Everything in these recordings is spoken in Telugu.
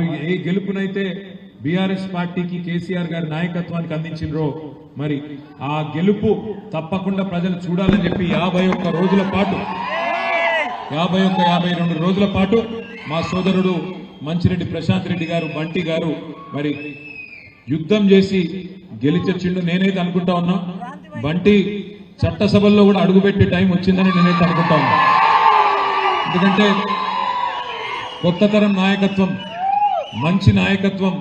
వారు ఏ గెలుపునైతే బీఆర్ఎస్ పార్టీకి కేసీఆర్ గారి నాయకత్వానికి అందించిండ్రో మరి ఆ గెలుపు తప్పకుండా ప్రజలు చూడాలని చెప్పి 51 రోజుల పాటు 52 రోజుల పాటు మా సోదరుడు మంచిరెడ్డి ప్రశాంత్ రెడ్డి గారు బంటి గారు మరి యుద్ధం చేసి గెలిచొచ్చిండు. నేనైతే అనుకుంటా ఉన్నా బంటి చట్టసభల్లో కూడా అడుగుపెట్టే టైం వచ్చిందని నేనైతే అనుకుంటా ఉన్నా. ఎందుకంటే కొత్త తరం నాయకత్వం, మంచి నాయకత్వం,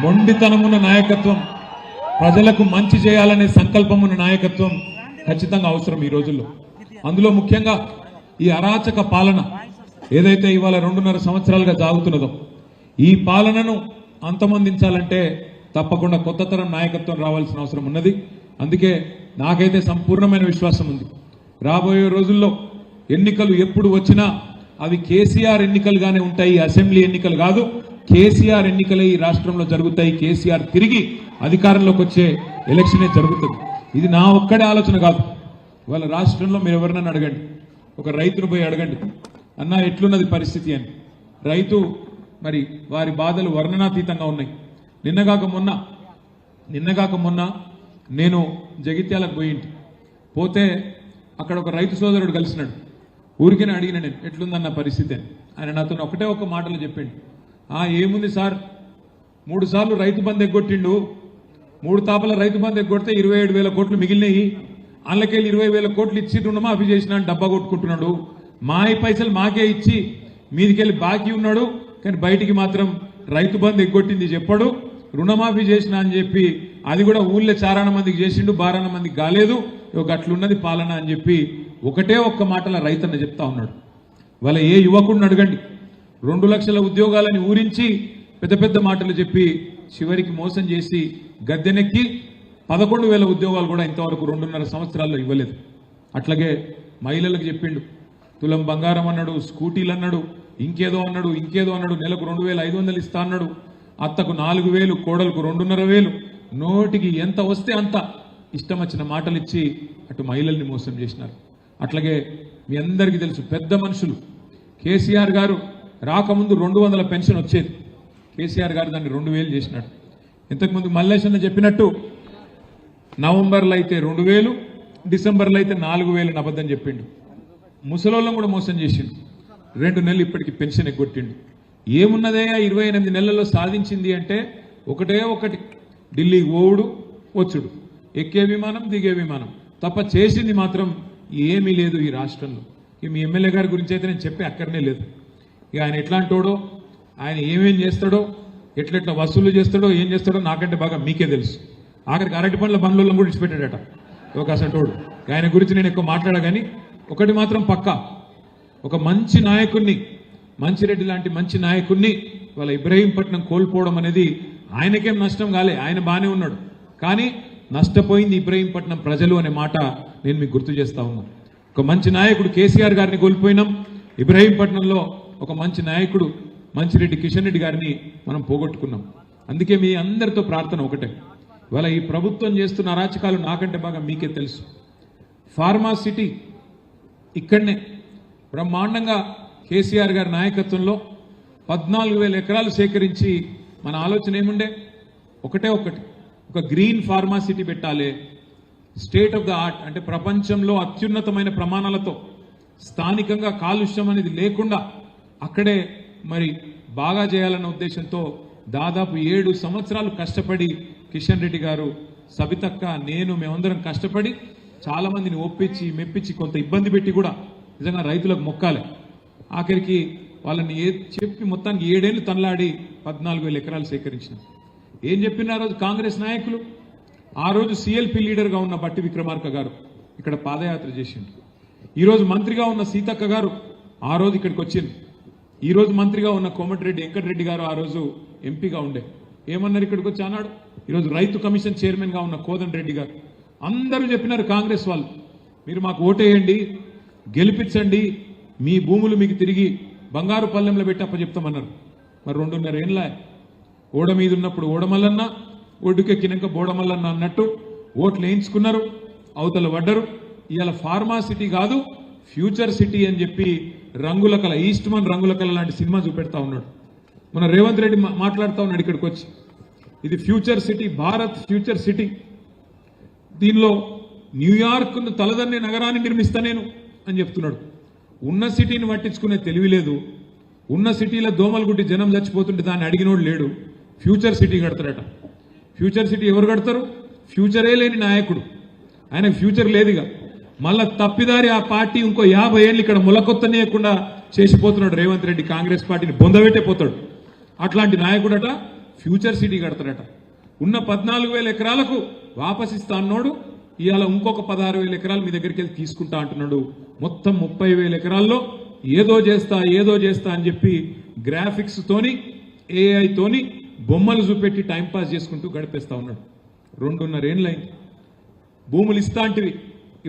మొండితనమున్న నాయకత్వం, ప్రజలకు మంచి చేయాలనే సంకల్పం ఉన్న నాయకత్వం ఖచ్చితంగా అవసరం ఈ రోజుల్లో. అందులో ముఖ్యంగా ఈ అరాచక పాలన ఏదైతే ఇవాళ 2.5 సంవత్సరాలుగా సాగుతున్నదో ఈ పాలనను అంతమొందించాలంటే తప్పకుండా కొత్త తరం నాయకత్వం రావాల్సిన అవసరం ఉన్నది. అందుకే నాకైతే సంపూర్ణమైన విశ్వాసం ఉంది, రాబోయే రోజుల్లో ఎన్నికలు ఎప్పుడు వచ్చినా అవి కేసీఆర్ ఎన్నికలుగానే ఉంటాయి, అసెంబ్లీ ఎన్నికలు కాదు. కేసీఆర్ ఎన్నికలే ఈ రాష్ట్రంలో జరుగుతాయి. కేసీఆర్ తిరిగి అధికారంలోకి వచ్చే ఎలక్షనే జరుగుతుంది. ఇది నా ఒక్కడే ఆలోచన కాదు. వాళ్ళ రాష్ట్రంలో మీరు ఎవరినైనా అడగండి, ఒక రైతును పోయి అడగండి, అన్న ఎట్లున్నది పరిస్థితి అని. రైతు మరి వారి బాధలు వర్ణనాతీతంగా ఉన్నాయి. నిన్నగాక మొన్న నేను జగిత్యాలకు పోతే అక్కడ ఒక రైతు సోదరుడు కలిసినాడు. ఊరికనే అడిగిన నేను ఎట్లుందన్న పరిస్థితి అని. ఆయన నాతో ఒకటే ఒక మాటలు చెప్పిండు, ఏముంది సార్, 3 సార్లు రైతు బంధు ఎగ్గొట్టిండు, 3 తాపల రైతు బంధు ఎగ్గొడితే 27,000 కోట్లు మిగిలినాయి, అందులోకెళ్ళి 20,000 కోట్లు ఇచ్చి రుణమాఫీ చేసినా డబ్బా కొట్టుకుంటున్నాడు, మాయి పైసలు మాకే ఇచ్చి మీదికెళ్ళి బాకీ ఉన్నాడు, కానీ బయటికి మాత్రం రైతు బంధు ఎగ్గొట్టింది చెప్పాడు, రుణమాఫీ చేసిన అని చెప్పి అది కూడా ఊళ్ళో 4 మందికి చేసిండు, 12 మందికి కాలేదు, అట్లున్నది పాలన అని చెప్పి ఒకటే ఒక్క మాటల రైతన్న చెప్తా ఉన్నాడు. వాళ్ళ ఏ యువకుడిని అడగండి, 2 లక్షల ఉద్యోగాలని ఊరించి పెద్ద పెద్ద మాటలు చెప్పి చివరికి మోసం చేసి గద్దెనెక్కి 11,000 ఉద్యోగాలు కూడా ఇంతవరకు 2.5 సంవత్సరాల్లో ఇవ్వలేదు. అట్లాగే మహిళలకు చెప్పిండు, తులం బంగారం అన్నాడు, స్కూటీలు అన్నాడు, ఇంకేదో అన్నాడు, నెలకు 2,500 ఇస్తా అన్నాడు, అత్తకు 4,000, కోడలకు 2,500, నోటికి ఎంత వస్తే అంత ఇష్టం వచ్చిన మాటలు ఇచ్చి అటు మహిళల్ని మోసం చేసినారు. అట్లాగే మీ అందరికీ తెలుసు, పెద్ద మనుషులు కేసీఆర్ గారు రాకముందు 200 పెన్షన్ వచ్చేది, కేసీఆర్ గారు దాన్ని 2,000 చేసినాడు. ఇంతకుముందు మల్లేశన్న చెప్పినట్టు నవంబర్లో అయితే 2,000, డిసెంబర్లో అయితే 4,000 అబద్ధం చెప్పిండు. ముసలోళ్ళం కూడా మోసం చేసిండు. 2 నెలలు ఇప్పటికి పెన్షన్ ఎగ్గొట్టిండు. ఏమున్నదే 28 నెలల్లో సాధించింది అంటే ఒకటే ఒకటి, ఢిల్లీకి ఓవుడు వచ్చుడు, ఎక్కే విమానం దిగే విమానం తప్ప చేసింది మాత్రం ఏమీ లేదు ఈ రాష్ట్రంలో. మీ ఎమ్మెల్యే గారి గురించి అయితే నేను చెప్పే అక్కడనే లేదు. ఆయన ఎట్లాంటోడో, ఆయన ఏమేం చేస్తాడో, ఎట్లెట్లా వసూలు చేస్తాడో, ఏం చేస్తాడో నాకంటే బాగా మీకే తెలుసు. ఆఖరికి అరటి పండ్ల బండ్లను కూడా ఇచ్చిపెట్టాడట ఒక అసంటోడు. ఆయన గురించి నేను ఎక్కువ మాట్లాడా, కానీ ఒకటి మాత్రం పక్కా, ఒక మంచి నాయకుడిని, మంచిరెడ్డి లాంటి మంచి నాయకుడిని వాళ్ళ ఇబ్రహీంపట్నం కోల్పోవడం అనేది ఆయనకేం నష్టం కాలే, ఆయన బాగానే ఉన్నాడు, కానీ నష్టపోయింది ఇబ్రహీంపట్నం ప్రజలు అనే మాట నేను మీకు గుర్తు చేస్తా ఉన్నాను. ఒక మంచి నాయకుడు కేసీఆర్ గారిని కోల్పోయినాం, ఇబ్రహీంపట్నంలో ఒక మంచి నాయకుడు మంచిరెడ్డి కిషన్ రెడ్డి గారిని మనం పోగొట్టుకున్నాం. అందుకే మీ అందరితో ప్రార్థన ఒకటే, ఇవాళ ఈ ప్రభుత్వం చేస్తున్న అరాచకాలు నాకంటే బాగా మీకే తెలుసు. ఫార్మా సిటీ ఇక్కడనే బ్రహ్మాండంగా కేసీఆర్ గారి నాయకత్వంలో 14,000 ఎకరాలు సేకరించి మన ఆలోచన ఏముండే, ఒకటే ఒకటి, ఒక గ్రీన్ ఫార్మా సిటీ పెట్టాలి, స్టేట్ ఆఫ్ ద ఆర్ట్, అంటే ప్రపంచంలో అత్యున్నతమైన ప్రమాణాలతో స్థానికంగా కాలుష్యం అనేది లేకుండా అక్కడే మరి బాగా చేయాలన్న ఉద్దేశంతో దాదాపు 7 సంవత్సరాలు కష్టపడి కిషన్ రెడ్డి గారు, సబితక్క, నేను, మేమందరం కష్టపడి చాలా మందిని ఒప్పించి మెప్పించి కొంత ఇబ్బంది పెట్టి కూడా నిజంగా రైతులకు మొక్కాలి. ఆఖరికి వాళ్ళని చెప్పి మొత్తానికి 7 ఏళ్ళు తనలాడి 14,000 ఎకరాలు సేకరించిన. ఏం చెప్పిన ఆ రోజు కాంగ్రెస్ నాయకులు, ఆ రోజు సిఎల్పి లీడర్గా ఉన్న బట్టి విక్రమార్క గారు ఇక్కడ పాదయాత్ర చేసిండు. ఈరోజు మంత్రిగా ఉన్న సీతక్క గారు ఆ రోజు ఇక్కడికి వచ్చింది. ఈరోజు మంత్రిగా ఉన్న కోమటిరెడ్డి వెంకటరెడ్డి గారు ఆ రోజు ఎంపీగా ఉండే, ఏమన్నారు ఇక్కడికి వచ్చి అన్నాడు. ఈరోజు రైతు కమిషన్ చైర్మన్గా ఉన్న కోదండ రెడ్డి గారు అందరూ చెప్పినారు, కాంగ్రెస్ వాళ్ళు మీరు మాకు ఓటేయండి, గెలిపించండి, మీ భూములు మీకు తిరిగి బంగారు పల్లెంలో పెట్టి అప్పచెప్తామన్నారు. మరి 2.5 ఏళ్ళ ఓడ మీద ఉన్నప్పుడు ఓడమల్లన్న, ఒడ్డుకెక్కినాక బోడమల్లన్న అన్నట్టు ఓట్లు వేయించుకున్నారు, అవతల పడ్డరు. ఇవాళ ఫార్మా సిటీ కాదు ఫ్యూచర్ సిటీ అని చెప్పి రంగుల కళ, ఈస్ట్మన్ రంగుల కళ లాంటి సినిమా చూపెడతా ఉన్నాడు. మన రేవంత్ రెడ్డి మాట్లాడుతూ ఉన్నాడు ఇక్కడికి వచ్చి, ఇది future city, Bharat future city, దీనిలో న్యూయార్క్ను తలదన్నే నగరాన్ని నిర్మిస్తా నేను అని చెప్తున్నాడు. ఉన్న సిటీని పట్టించుకునే తెలివి లేదు. ఉన్న సిటీలో దోమలు గుట్టి జనం చచ్చిపోతుంటే దాన్ని అడిగినోడు లేడు. ఫ్యూచర్ సిటీ కడతారట. ఫ్యూచర్ సిటీ ఎవరు కడతారు? ఫ్యూచరే లేని నాయకుడు, ఆయనకు ఫ్యూచర్ లేదుగా. మళ్ళా తప్పిదారి ఆ పార్టీ ఇంకో 50 ఏళ్ళు ఇక్కడ మొలకొత్తనేయకుండా చేసిపోతున్నాడు రేవంత్ రెడ్డి. కాంగ్రెస్ పార్టీని బొందబెట్టే పోతాడు. అట్లాంటి నాయకుడట ఫ్యూచర్ సిటీ కడతాడట. ఉన్న 14,000 ఎకరాలకు వాపసిస్తా అన్నాడు. ఇవాళ ఇంకొక 16,000 ఎకరాలు మీ దగ్గరికి వెళ్ళి తీసుకుంటా అంటున్నాడు. మొత్తం 30,000 ఎకరాల్లో ఏదో చేస్తా అని చెప్పి గ్రాఫిక్స్ తోని AI తోని బొమ్మలు చూపెట్టి టైంపాస్ చేసుకుంటూ గడిపేస్తా ఉన్నాడు. 2.5 ఏళ్ళైంది. భూములు ఇస్తాంటివి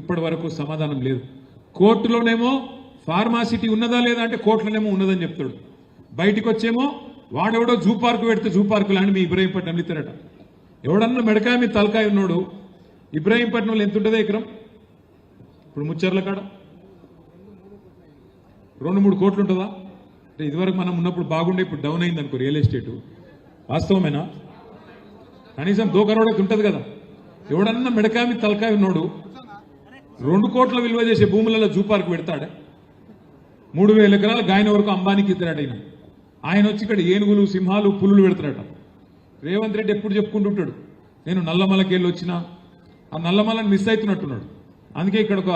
ఇప్పటి వరకు సమాధానం లేదు. కోర్టులోనేమో ఫార్మాసిటీ ఉన్నదా లేదా అంటే కోర్టులోనేమో ఉన్నదని చెప్తాడు. బయటికి వచ్చేమో వాడెవడో జూ పార్కు పెడితే జూ పార్కు లాంటి మీ ఇబ్రహీంపట్నం ఇస్తారట. ఎవడన్నా మెడకాయ మీ తలకాయ ఉన్నాడు. ఇబ్రహీంపట్నంలో ఎంత ఉంటుంది ఎకరం? ఇప్పుడు ముచ్చర్ల కాడ 2-3 కోట్లు ఉంటుందా? అంటే ఇదివరకు మనం ఉన్నప్పుడు బాగుండే, ఇప్పుడు డౌన్ అయింది అనుకో రియల్ ఎస్టేటు. వాస్తవమేనా? కనీసం 2 కరోడైతే ఉంటుంది కదా. ఎవడన్నా మెడకాయ మీ తలకాయ ఉన్నాడు 2 కోట్ల విలువ చేసే భూములలో జూ పార్క్ పెడతాడే. 3,000 ఎకరాలు గాయన వరకు అంబానీకి ఇద్దరాడు ఆయన వచ్చి ఇక్కడ ఏనుగులు, సింహాలు, పులులు పెడతాడట. రేవంత్ రెడ్డి ఎప్పుడు చెప్పుకుంటుంటాడు, నేను నల్లమలకెళ్ళి వచ్చినా, ఆ నల్లమలని మిస్ అవుతున్నట్టున్నాడు. అందుకే ఇక్కడ ఒక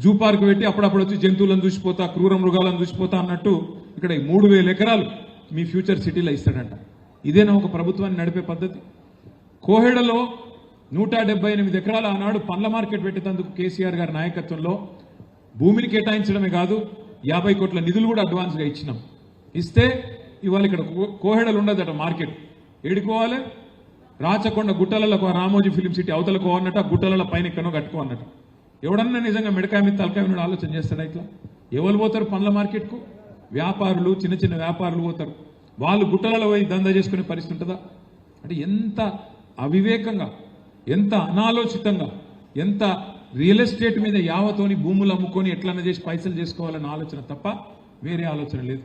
జూ పార్క్ పెట్టి అప్పుడప్పుడు వచ్చి జంతువులను చూసిపోతా, క్రూర మృగాలను చూసిపోతా అన్నట్టు ఇక్కడ 3,000 ఎకరాలు మీ ఫ్యూచర్ సిటీలో ఇస్తాడంట. ఇదేనా ఒక ప్రభుత్వాన్ని నడిపే పద్ధతి? కోహెడలో 178 ఎకరాల ఆనాడు పండ్ల మార్కెట్ పెట్టేందుకు కేసీఆర్ గారి నాయకత్వంలో భూమిని కేటాయించడమే కాదు 50 కోట్ల నిధులు కూడా అడ్వాన్స్గా ఇచ్చినాం. ఇస్తే ఇవాళ ఇక్కడ కోహెడలు ఉండదట మార్కెట్. ఏడుకోవాలి? రాచకొండ గుట్టలకు రామోజీ ఫిలిం సిటీ అవతలకు అన్నట్టు, ఆ గుట్టల పైన ఎక్కడో కట్టుకో అన్నట్టు. ఎవడన్నా నిజంగా మెడకాయ మీద తలకాయ మీద ఆలోచన చేస్తాడా? ఇట్లా ఎవరు పోతారు పండ్ల మార్కెట్కు? వ్యాపారులు, చిన్న చిన్న వ్యాపారులు పోతారు. వాళ్ళు గుట్టలలో పోయి దందా చేసుకునే పరిస్థితి ఉంటుందా? అంటే ఎంత అవివేకంగా, ఎంత అనాలోచితంగా, ఎంత రియల్ ఎస్టేట్ మీద యావతోని భూములు అమ్ముకొని ఎట్లన్నా చేసి పైసలు చేసుకోవాలన్న ఆలోచన తప్ప వేరే ఆలోచన లేదు.